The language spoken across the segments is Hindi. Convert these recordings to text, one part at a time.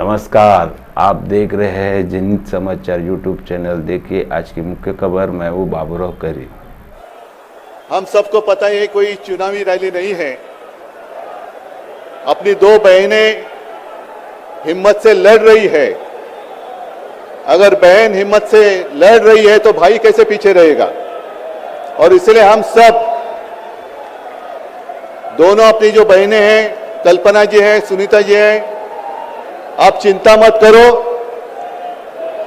नमस्कार, आप देख रहे हैं जनहित समाचार यूट्यूब चैनल। देखिए आज की मुख्य खबर। मैं हूँ बाबूराव करी। हम सबको पता है कोई चुनावी रैली नहीं है। अपनी दो बहनें हिम्मत से लड़ रही है। अगर बहन हिम्मत से लड़ रही है तो भाई कैसे पीछे रहेगा। और इसलिए हम सब दोनों अपनी जो बहनें हैं, कल्पना जी हैं, सुनीता जी हैं, आप चिंता मत करो।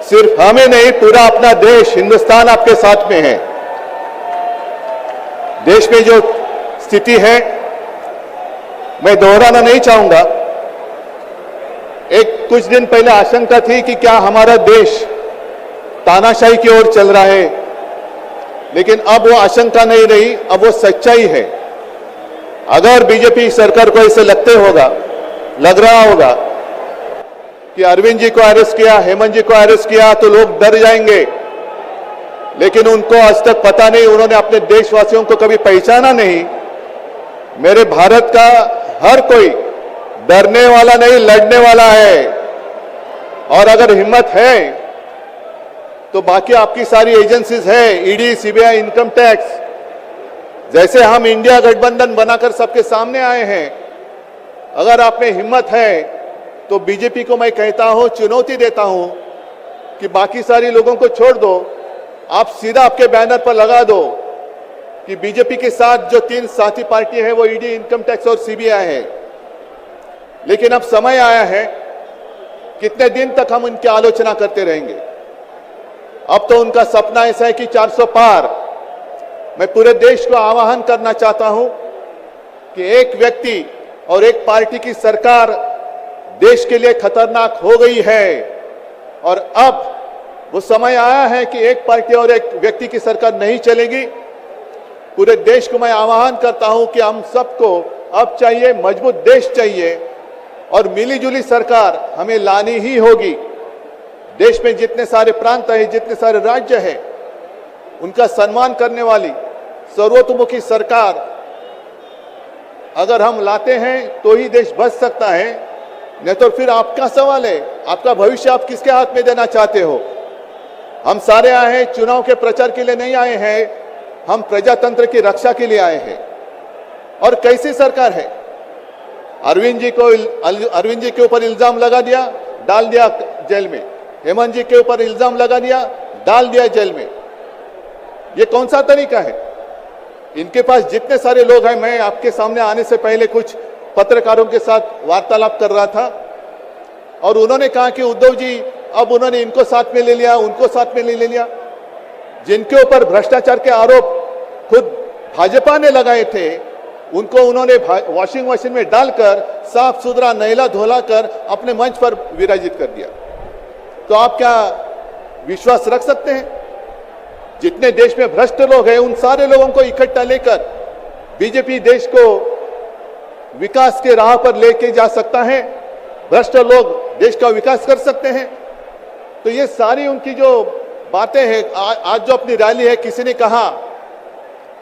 सिर्फ हमें नहीं, पूरा अपना देश हिंदुस्तान आपके साथ में है। देश में जो स्थिति है मैं दोहराना नहीं चाहूंगा। एक कुछ दिन पहले आशंका थी कि क्या हमारा देश तानाशाही की ओर चल रहा है, लेकिन अब वो आशंका नहीं रही, अब वो सच्चाई है। अगर बीजेपी सरकार को ऐसे लग रहा होगा कि अरविंद जी को अरेस्ट किया, हेमंत जी को अरेस्ट किया तो लोग डर जाएंगे, लेकिन उनको आज तक पता नहीं, उन्होंने अपने देशवासियों को कभी पहचाना नहीं। मेरे भारत का हर कोई डरने वाला नहीं, लड़ने वाला है। और अगर हिम्मत है तो बाकी आपकी सारी एजेंसीज है, ईडी, सीबीआई, इनकम टैक्स, जैसे हम इंडिया गठबंधन बनाकर सबके सामने आए हैं। अगर आप में हिम्मत है तो बीजेपी को मैं कहता हूं, चुनौती देता हूं कि बाकी सारी लोगों को छोड़ दो, आप सीधा आपके बैनर पर लगा दो कि बीजेपी के साथ जो तीन साथी पार्टी है वो ईडी, इनकम टैक्स और सीबीआई है। लेकिन अब समय आया है, कितने दिन तक हम उनकी आलोचना करते रहेंगे। अब तो उनका सपना ऐसा है कि 400 पार। मैं पूरे देश को आह्वान करना चाहता हूं कि एक व्यक्ति और एक पार्टी की सरकार देश के लिए खतरनाक हो गई है। और अब वो समय आया है कि एक पार्टी और एक व्यक्ति की सरकार नहीं चलेगी। पूरे देश को मैं आह्वान करता हूं कि हम सबको अब चाहिए, मजबूत देश चाहिए और मिलीजुली सरकार हमें लानी ही होगी। देश में जितने सारे प्रांत हैं, जितने सारे राज्य हैं, उनका सम्मान करने वाली सर्वतोमुखी सरकार अगर हम लाते हैं तो ही देश बच सकता है। नहीं तो फिर आपका सवाल है, आपका भविष्य आप किसके हाथ में देना चाहते हो। हम सारे आए हैं चुनाव के प्रचार के लिए नहीं आए हैं, हम प्रजातंत्र की रक्षा के लिए आए हैं। और कैसी सरकार है। अरविंद जी के ऊपर इल्जाम लगा दिया, डाल दिया जेल में। हेमंत जी के ऊपर इल्जाम लगा दिया, डाल दिया जेल में। ये कौन सा तरीका है। इनके पास जितने सारे लोग हैं, मैं आपके सामने आने से पहले कुछ पत्रकारों के साथ वार्तालाप कर रहा था और उन्होंने कहा कि उद्धव जी अब उन्होंने इनको साथ में ले लिया, उनको साथ में ले लिया। जिनके ऊपर भ्रष्टाचार के आरोप खुद भाजपा ने लगाए थे, उनको उन्होंने वॉशिंग मशीन में डालकर साफ सुथरा नहला धोला कर अपने मंच पर विराजित कर दिया। तो आप क्या विश्वास रख सकते हैं। जितने देश में भ्रष्ट लोग हैं, उन सारे लोगों को इकट्ठा लेकर बीजेपी देश को विकास के राह पर लेके जा सकता है। भ्रष्ट लोग देश का विकास कर सकते हैं। तो ये सारी उनकी जो बातें हैं, आज जो अपनी रैली है, किसी ने कहा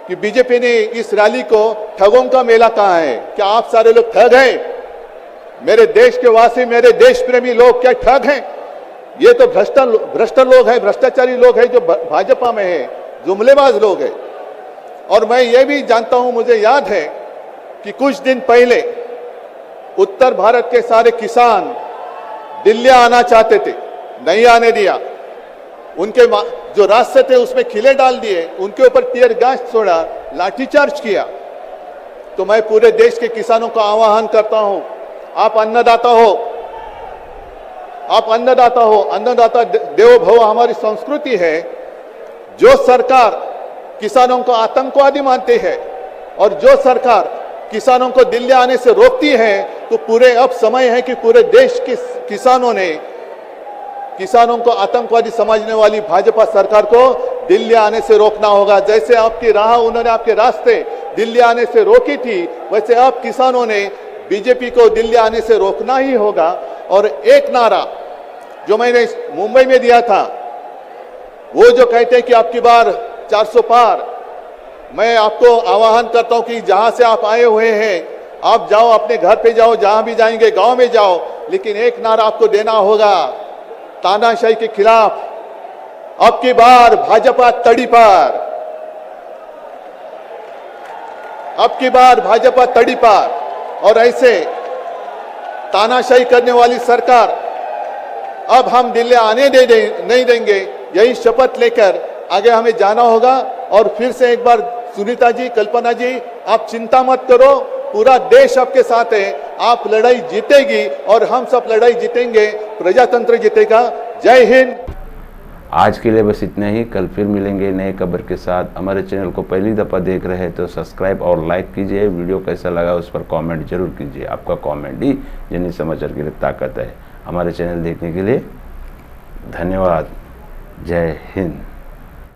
कि बीजेपी ने इस रैली को ठगों का मेला कहा है। क्या आप सारे लोग ठग हैं। मेरे देश के वासी, मेरे देश प्रेमी लोग क्या ठग हैं। ये तो भ्रष्ट लोग हैं, भ्रष्टाचारी लोग हैं जो भाजपा में है, जुमलेबाज लोग हैं। और मैं ये भी जानता हूं, मुझे याद है कि कुछ दिन पहले उत्तर भारत के सारे किसान दिल्ली आना चाहते थे, नहीं आने दिया। उनके जो रास्ते थे उसमें खिले डाल दिए, उनके ऊपर टीयर गैस छोड़ा, लाठीचार्ज किया। तो मैं पूरे देश के किसानों का आह्वान करता हूं, आप अन्नदाता हो, आप अन्नदाता हो, अन्नदाता देवो भव हमारी संस्कृति है। जो सरकार किसानों को आतंकवादी मानती है और जो सरकार किसानों को दिल्ली आने से रोकती है, तो पूरे अब समय है कि पूरे देश के किसानों को आतंकवादी समझने वाली भाजपा सरकार को दिल्ली आने से रोकना होगा। जैसे आपकी राह, उन्होंने आपके रास्ते दिल्ली आने से रोकी थी, वैसे अब किसानों ने बीजेपी को दिल्ली आने से रोकना ही होगा। और एक नारा जो मैंने मुंबई में दिया था, वो जो कहते हैं कि आपकी बार 400 पार, मैं आपको आह्वान करता हूं कि जहां से आप आए हुए हैं, आप जाओ, अपने घर पे जाओ, जहां भी जाएंगे गांव में जाओ, लेकिन एक नारा आपको देना होगा तानाशाही के खिलाफ। अब की बार भाजपा तड़ी पार, अब की बार भाजपा तड़ी पार। और ऐसे तानाशाही करने वाली सरकार अब हम दिल्ली आने नहीं देंगे। यही शपथ लेकर आगे हमें जाना होगा। और फिर से एक बार सुनीता जी, कल्पना जी, आप चिंता मत करो, पूरा देश आपके साथ है। आप लड़ाई जीतेगी और हम सब लड़ाई जीतेंगे, प्रजातंत्र जीतेगा। जय हिंद। आज के लिए बस इतना ही। कल फिर मिलेंगे नए खबर के साथ। हमारे चैनल को पहली दफ़ा देख रहे हैं तो सब्सक्राइब और लाइक कीजिए। वीडियो कैसा लगा उस पर कमेंट जरूर कीजिए। आपका कमेंट ही जनहित समाचार के लिए ताकत है। हमारे चैनल देखने के लिए धन्यवाद। जय हिंद।